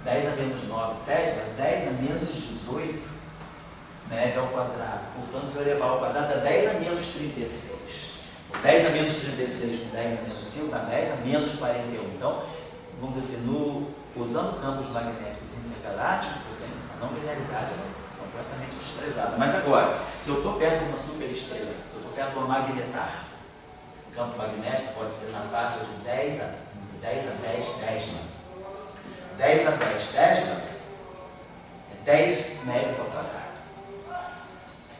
10 a menos 9 Tesla, 10 a menos 18 MeV ao quadrado. Portanto, se eu elevar ao quadrado, dá 10 a menos 36. O 10 a menos 36 com 10 a menos 5 dá 10 a menos 41. Então, vamos dizer assim, usando campos magnéticos intergalácticos, eu tenho a não linearidade completamente desprezada. Mas agora, se eu estou perto de uma superestrela, se eu estou perto de uma magnetar, o campo magnético pode ser na faixa de 10 a 10 Tesla. 10 a 10 Tesla é 10 MeV ao quadrado.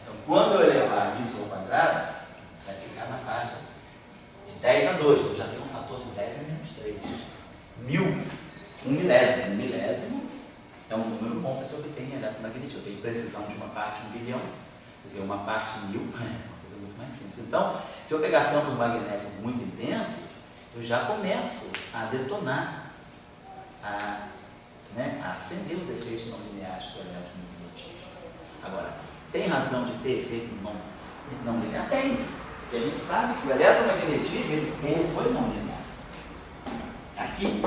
Então, quando eu elevar isso ao quadrado, vai ficar na faixa de 10 a 2. Eu já tenho um fator de 10 a menos 3. 1000, um milésimo. Um milésimo é um número bom para se obter em eletromagnetismo. Eu tenho precisão de uma parte em 1 bilhão, quer dizer, uma parte em 1000, é uma coisa muito mais simples. Então, se eu pegar campos magnéticos muito intensos, eu já começo a detonar, a acender os efeitos não lineares do eletromagnetismo. Agora, tem razão de ter efeito não linear? Tem, porque a gente sabe que o eletromagnetismo ele foi não linear. Aqui,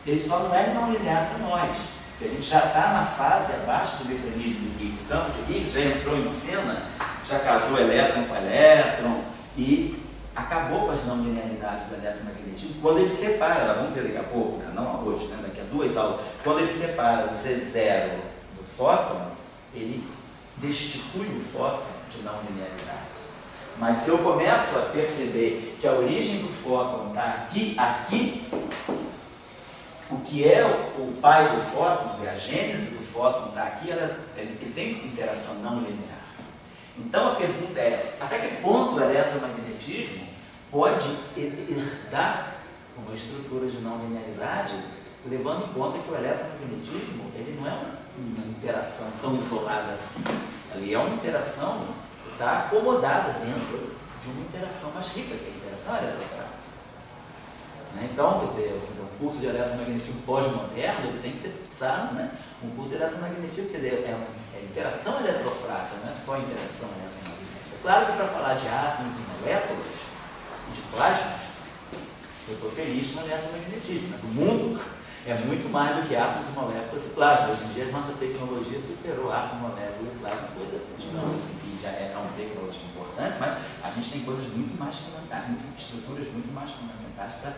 ele só não é não linear para nós, porque a gente já está na fase abaixo do mecanismo de Higgs. O campo de Higgs já entrou em cena, já casou elétron com elétron e acabou com as não linearidades do eletromagnetismo. Quando ele separa, vamos ver daqui a pouco, não hoje, daqui a 2 aulas, quando ele separa o Z0 do fóton, ele destitui o fóton de não linearidades. Mas se eu começo a perceber que a origem do fóton está aqui, o que é o pai do fóton, a gênese do fóton está aqui, ele tem interação não linear. Então a pergunta é, até que ponto o eletromagnetismo pode herdar uma estrutura de não linearidade, levando em conta que o eletromagnetismo ele não é uma interação tão isolada assim. Ali é uma interação que está acomodada dentro de uma interação mais rica, que é a interação eletrofrágil. Então, quer dizer, um curso de eletromagnetismo pós-moderno ele tem que ser pensado, um curso de eletromagnetismo, quer dizer, é interação eletrofrágil, não é só interação eletromagnética. É claro que para falar de átomos e moléculas e de plasmas, eu estou feliz com o eletromagnetismo, mas o mundo é muito mais do que átomos e moléculas e plasma. Hoje em dia a nossa tecnologia superou átomo, molécula e plasma, coisa, digamos assim, que já é uma tecnologia importante, mas a gente tem coisas muito mais fundamentais, estruturas muito mais fundamentais para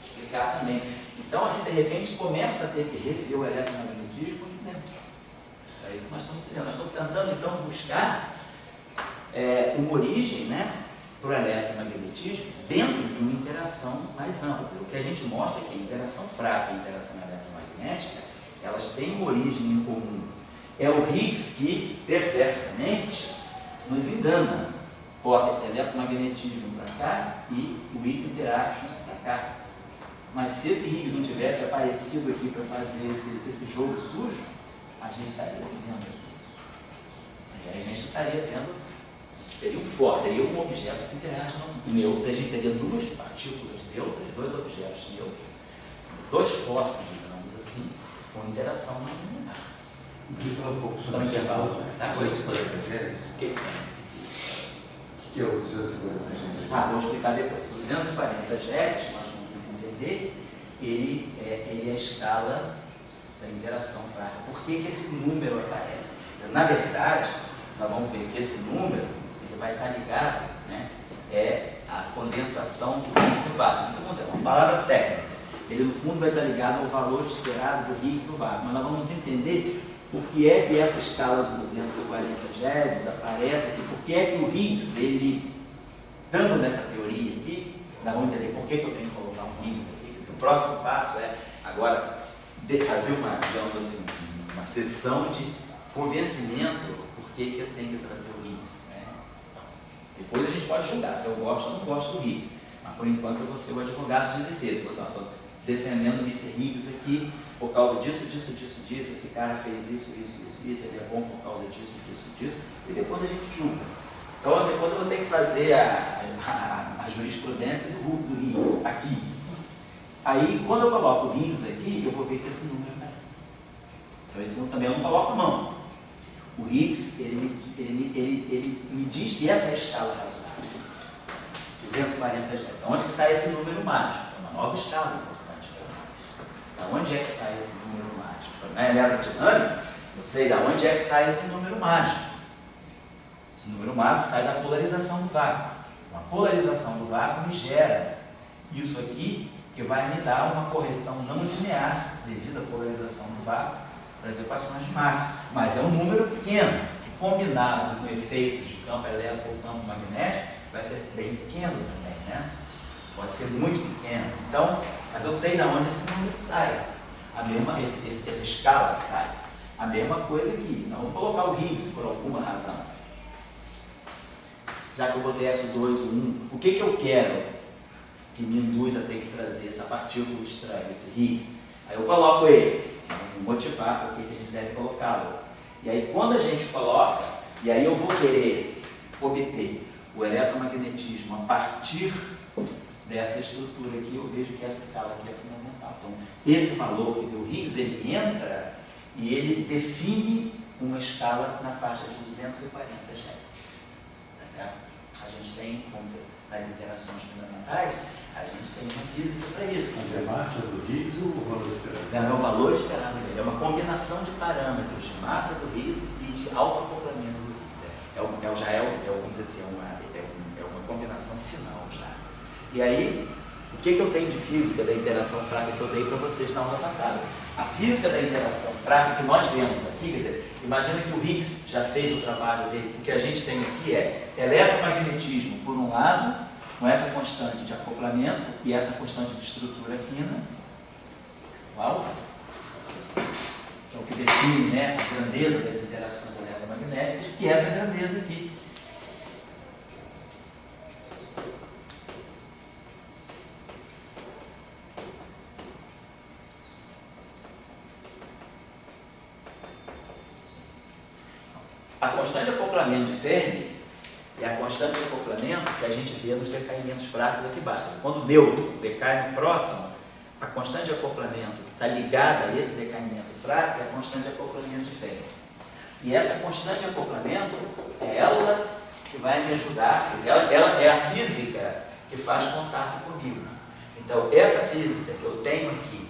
explicar também. Então a gente de repente começa a ter que rever o eletromagnetismo de dentro. É isso que nós estamos dizendo. Nós estamos tentando então buscar uma origem, para o eletromagnetismo dentro de uma interação mais ampla. O que a gente mostra é que a interação fraca e a interação eletromagnética, elas têm uma origem em comum. É o Higgs que, perversamente, nos engana. Bota eletromagnetismo para cá e o weak interactions para cá. Mas se esse Higgs não tivesse aparecido aqui para fazer esse jogo sujo, a gente estaria vendo aqui. E aí a gente estaria vendo, teria um fóton, teria um objeto que interage no neutro, a gente teria duas partículas neutras, dois objetos neutros, dois fótons, digamos assim, com interação não linear. Explica um pouco sobre o intervalo. O que é o 240 Hz? Vou explicar depois. 240 Hz, nós vamos entender, ele é a escala da interação fraca. Por que esse número aparece? Na verdade, nós vamos ver que esse número ele vai estar ligado, à condensação do Higgs no vácuo. Isso é uma palavra técnica. Ele, no fundo, vai estar ligado ao valor esperado do Higgs no vácuo. Mas nós vamos entender por que é que essa escala de 240 Hz aparece aqui, por que é que o Higgs, ele, dando nessa teoria aqui, nós vamos entender por que eu tenho que colocar um Higgs aqui. O próximo passo é, agora, fazer digamos assim, uma sessão de convencimento por que eu tenho que trazer o Higgs. Depois a gente pode julgar se eu gosto ou não gosto do Higgs, mas por enquanto eu vou ser o advogado de defesa. Estou defendendo o Mr. Higgs aqui por causa disso, esse cara fez isso, ele é bom por causa disso, e depois a gente julga. Então depois eu vou ter que fazer a jurisprudência do Higgs aqui. Aí quando eu coloco o Higgs aqui, eu vou ver que esse número aparece. Então esse número também eu não coloco mão. O Higgs, ele me diz que essa é a escala razoável. 240 Hz. Onde que sai esse número mágico? É uma nova escala importante para nós. Da onde é que sai esse número mágico? Na eletrodinâmica, eu sei da onde é que sai esse número mágico. Esse número mágico sai da polarização do vácuo. A polarização do vácuo me gera isso aqui, que vai me dar uma correção não linear devido à polarização do vácuo para as equações de Maxwell. Mas é um número pequeno, que combinado com efeitos de campo elétrico ou campo magnético, vai ser bem pequeno também, né? Pode ser muito pequeno. Então, mas eu sei de onde esse número sai. Essa escala sai. A mesma coisa aqui. Não vou colocar o Higgs por alguma razão. Já que eu botei S2 ou 1, o que eu quero que me induz a ter que trazer essa partícula estranha, esse Higgs? Aí eu coloco ele, vou motivar por que a gente deve colocá-lo. E aí quando a gente coloca, e aí eu vou querer obter o eletromagnetismo a partir dessa estrutura aqui, eu vejo que essa escala aqui é fundamental. Então, esse valor, quer dizer, o Higgs, ele entra e ele define uma escala na faixa de 240 Hz. Tá certo? A gente tem, vamos dizer, nas interações fundamentais, a gente tem uma física para isso. Mas é massa do Higgs ou o valor esperado? É o valor esperado dele. É uma combinação de parâmetros de massa do Higgs e de autoacoplamento do Higgs. Vamos dizer assim, é uma combinação final já. E aí, o que eu tenho de física da interação fraca que eu dei para vocês na aula passada? A física da interação fraca que nós vemos aqui, quer dizer, imagina que o Higgs já fez o trabalho dele. O que a gente tem aqui é eletromagnetismo, por um lado, com essa constante de acoplamento e essa constante de estrutura fina, igual, que é o que define, né, a grandeza das interações eletromagnéticas, e essa grandeza aqui. A constante de acoplamento de Fermi é a constante de acoplamento que a gente vê nos decaimentos fracos aqui embaixo. Quando o nêutron decai no próton, a constante de acoplamento que está ligada a esse decaimento fraco é a constante de acoplamento de Fermi. E essa constante de acoplamento é ela que vai me ajudar, quer dizer, ela é a física que faz contato comigo. Então, essa física que eu tenho aqui,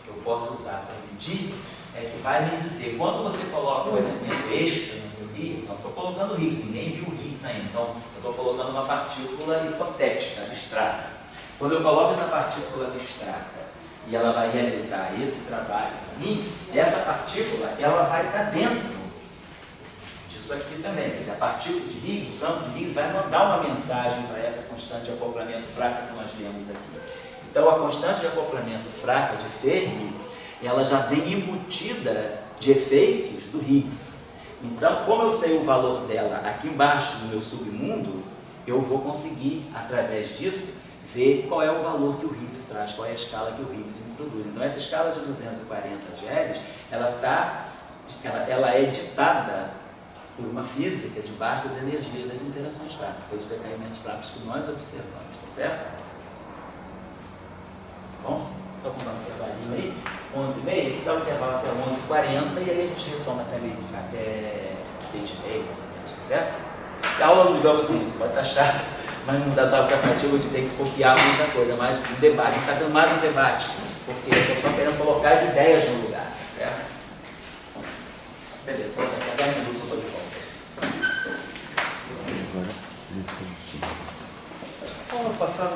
que eu posso usar para medir, é que vai me dizer, quando você coloca o elemento extra no meu Higgs, então estou colocando o Higgs, ninguém viu o Higgs ainda, então eu estou colocando uma partícula hipotética, abstrata. Quando eu coloco essa partícula abstrata e ela vai realizar esse trabalho para mim, essa partícula ela vai estar dentro disso aqui também. Quer dizer, a partícula de Higgs, o campo de Higgs vai mandar uma mensagem para essa constante de acoplamento fraca que nós vemos aqui. Então a constante de acoplamento fraca de Fermi, ela já vem embutida de efeitos do Higgs. Então, como eu sei o valor dela aqui embaixo no meu submundo, eu vou conseguir, através disso, ver qual é o valor que o Higgs traz, qual é a escala que o Higgs introduz. Então, essa escala de 240 GeV, ela é ditada por uma física de baixas energias das interações fracas, pelos decaimentos fracos que nós observamos, tá certo? Bom, estou contando um intervalinho aí. 11h30, dá um intervalo até 11h40 e aí a gente retoma até 20h30, mais ou menos, tá certo? A aula, digamos assim, pode estar chata, mas não dá tão cansativo de ter que copiar muita coisa, mas um debate, a gente está tendo mais um debate, porque eu estou só querendo colocar as ideias no lugar, tá certo? Beleza, então daqui a 10 minutos eu estou de volta. Aula passada